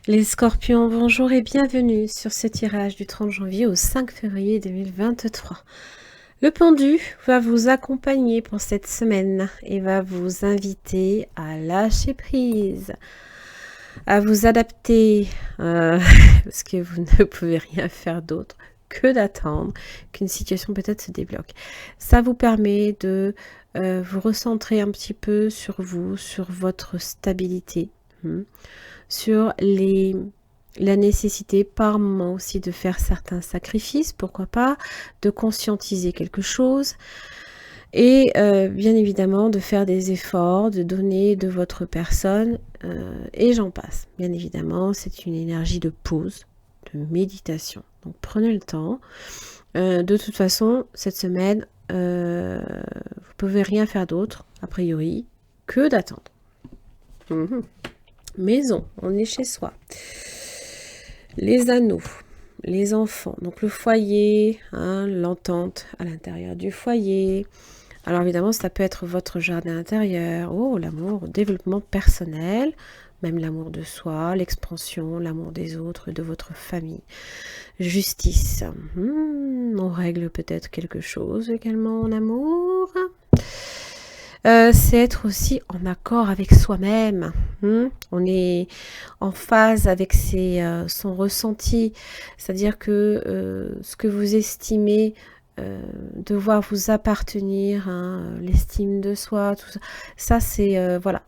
Les scorpions, bonjour et bienvenue sur ce tirage du 30 janvier au 5 février 2023. Le pendu va vous accompagner pour cette semaine et va vous inviter à lâcher prise, à vous adapter, parce que vous ne pouvez rien faire d'autre que d'attendre qu'une situation peut-être se débloque. Ça vous permet de vous recentrer un petit peu sur vous, sur votre stabilité, sur la nécessité par moment aussi de faire certains sacrifices, pourquoi pas, de conscientiser quelque chose et bien évidemment de faire des efforts, de donner de votre personne et j'en passe. Bien évidemment, c'est une énergie de pause, de méditation. Donc prenez le temps. De toute façon, cette semaine, vous pouvez rien faire d'autre, a priori, que d'attendre. Maison, on est chez soi. Les anneaux, les enfants, donc le foyer, l'entente à l'intérieur du foyer. Alors évidemment, ça peut être votre jardin intérieur, l'amour, développement personnel, même l'amour de soi, l'expansion, l'amour des autres, de votre famille. Justice, on règle peut-être quelque chose également en amour. C'est être aussi en accord avec soi-même. On est en phase avec son ressenti. C'est-à-dire que ce que vous estimez devoir vous appartenir, l'estime de soi, tout ça, ça c'est, voilà,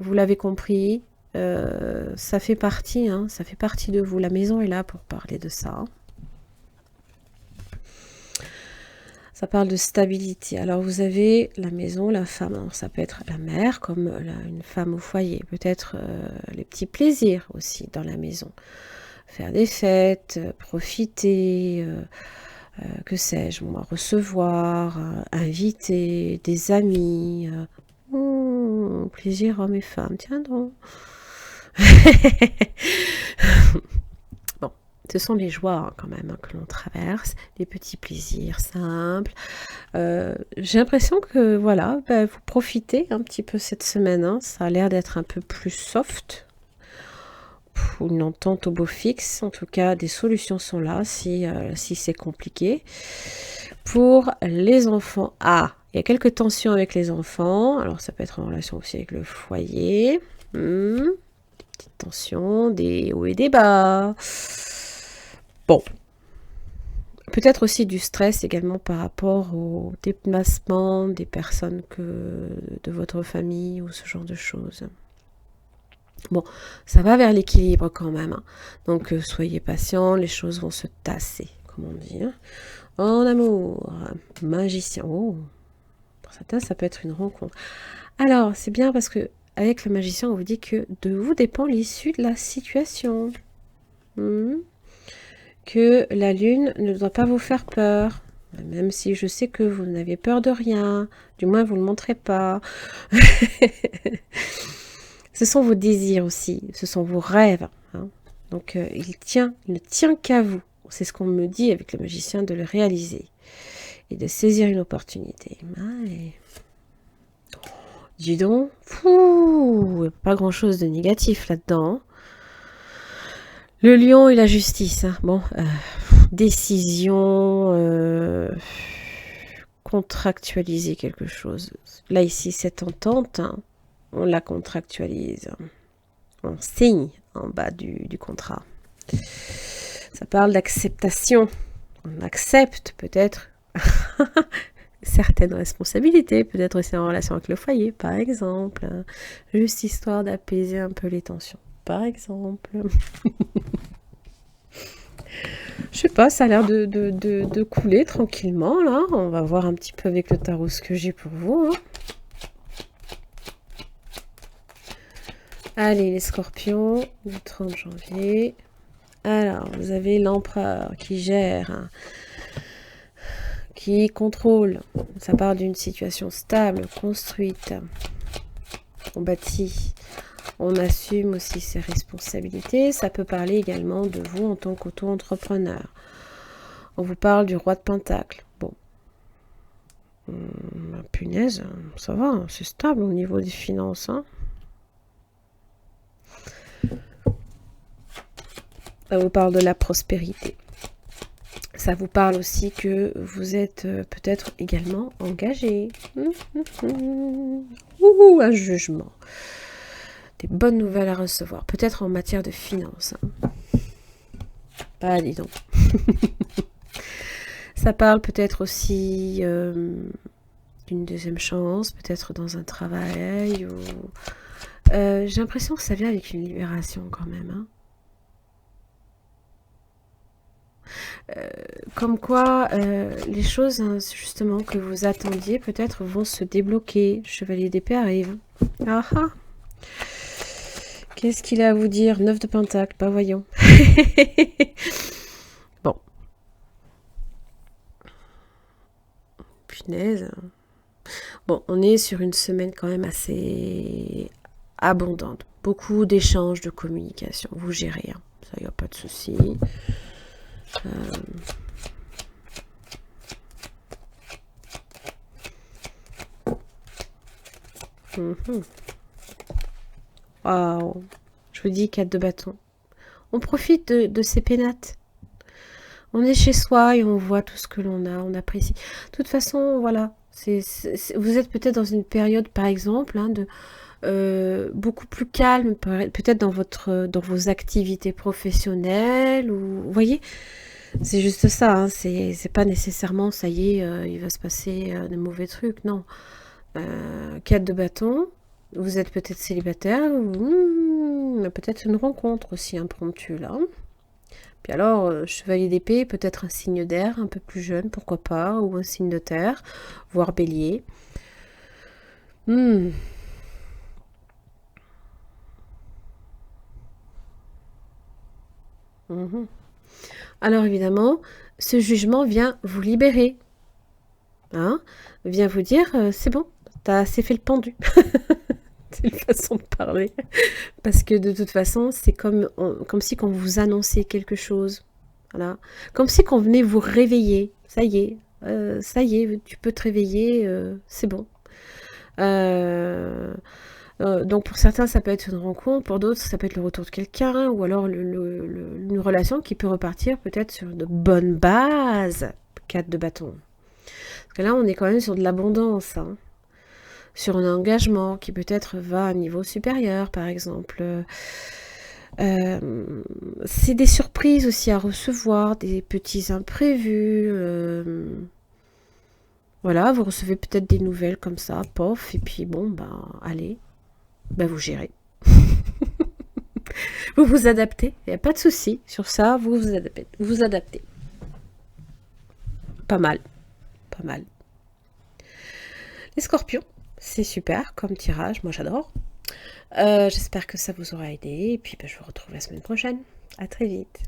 vous l'avez compris, ça fait partie de vous. La maison est là pour parler de ça. Ça parle de stabilité. Alors vous avez la maison, la femme. Alors, ça peut être la mère comme une femme au foyer. Peut-être les petits plaisirs aussi dans la maison. Faire des fêtes, profiter, que sais-je, recevoir, inviter des amis. Plaisir hommes et femmes. Tiens donc. Bon, ce sont les joies quand même que l'on traverse, les petits plaisirs simples. J'ai l'impression que voilà, vous profitez un petit peu cette semaine. Ça a l'air d'être un peu plus soft. Une entente au beau fixe. En tout cas, des solutions sont là si c'est compliqué. Pour les enfants, il y a quelques tensions avec les enfants. Alors, ça peut être en relation aussi avec le foyer. Des petites tensions, des hauts et des bas. Bon. Peut-être aussi du stress également par rapport au déplacement des personnes de votre famille ou ce genre de choses. Bon, ça va vers l'équilibre quand même. Donc, soyez patient, les choses vont se tasser, comme on dit. En amour, magicien. Pour certains, ça peut être une rencontre. Alors, c'est bien parce que avec le magicien, on vous dit que de vous dépend l'issue de la situation. Que la lune ne doit pas vous faire peur. Même si je sais que vous n'avez peur de rien. Du moins, vous ne le montrez pas. Ce sont vos désirs aussi. Ce sont vos rêves. Donc, il ne tient qu'à vous. C'est ce qu'on me dit avec le magicien, de le réaliser. Et de saisir une opportunité. Dis donc, il n'y a pas grand-chose de négatif là-dedans. Le lion et la justice. Décision, contractualiser quelque chose. Là, ici, cette entente, on la contractualise. On signe en bas du contrat. Ça parle d'acceptation. On accepte peut-être certaines responsabilités, peut-être aussi en relation avec le foyer, par exemple. Juste histoire d'apaiser un peu les tensions, par exemple. Je sais pas, ça a l'air de couler tranquillement, là. On va voir un petit peu avec le tarot ce que j'ai pour vous. Allez, les scorpions, du 30 janvier. Alors, vous avez l'empereur qui gère, qui contrôle. Ça part d'une situation stable, construite. On bâtit. On assume aussi ses responsabilités. Ça peut parler également de vous en tant qu'auto-entrepreneur. On vous parle du roi de Pentacle. Bon. Punaise, ça va, c'est stable au niveau des finances. Ça vous parle de la prospérité. Ça vous parle aussi que vous êtes peut-être également engagé. Ouh, un jugement. Des bonnes nouvelles à recevoir. Peut-être en matière de finances. Hein. Ah, dis donc. Ça parle peut-être aussi d'une deuxième chance, peut-être dans un travail. Ou... j'ai l'impression que ça vient avec une libération quand même. Hein. Comme quoi, les choses hein, justement que vous attendiez peut-être vont se débloquer. Chevalier d'épée arrive. Ah ah. Qu'est-ce qu'il a à vous dire? 9 de pentacle, bah voyons. Bon. Punaise. Bon, on est sur une semaine quand même assez abondante. Beaucoup d'échanges, de communication. Vous gérez, hein. Ça, il n'y a pas de souci. Waouh. Je vous dis 4 de bâton. On profite de ces pénates. On est chez soi et on voit tout ce que l'on a, on apprécie. De toute façon, voilà. Vous êtes peut-être dans une période, par exemple, hein, de beaucoup plus calme, peut-être dans vos activités professionnelles. Ou, vous voyez, c'est juste ça. Hein, c'est pas nécessairement, ça y est, il va se passer de mauvais trucs. Non. 4 de bâton. Vous êtes peut-être célibataire. Peut-être une rencontre aussi impromptue, là. Puis alors, chevalier d'épée, peut-être un signe d'air, un peu plus jeune, pourquoi pas, ou un signe de terre, voire bélier. Alors évidemment, ce jugement vient vous libérer. Hein, vient vous dire, c'est bon, t'as assez fait le pendu. C'est une façon de parler. Parce que de toute façon, c'est comme si qu'on vous annonçait quelque chose. Voilà. Comme si qu'on venait vous réveiller. Ça y est, tu peux te réveiller, c'est bon. Donc pour certains, ça peut être une rencontre, pour d'autres, ça peut être le retour de quelqu'un, ou alors une relation qui peut repartir peut-être sur de bonnes bases. 4 de bâton. Parce que là, on est quand même sur de l'abondance. Hein. Sur un engagement qui peut-être va à un niveau supérieur, par exemple. C'est des surprises aussi à recevoir, des petits imprévus. Voilà, vous recevez peut-être des nouvelles comme ça, pof, et puis bon, ben, allez, ben, vous gérez. Vous vous adaptez, il n'y a pas de souci sur ça, vous vous adaptez. Vous adaptez. Pas mal, pas mal. Les scorpions, c'est super comme tirage, moi j'adore. J'espère que ça vous aura aidé, et puis ben, je vous retrouve la semaine prochaine. À très vite.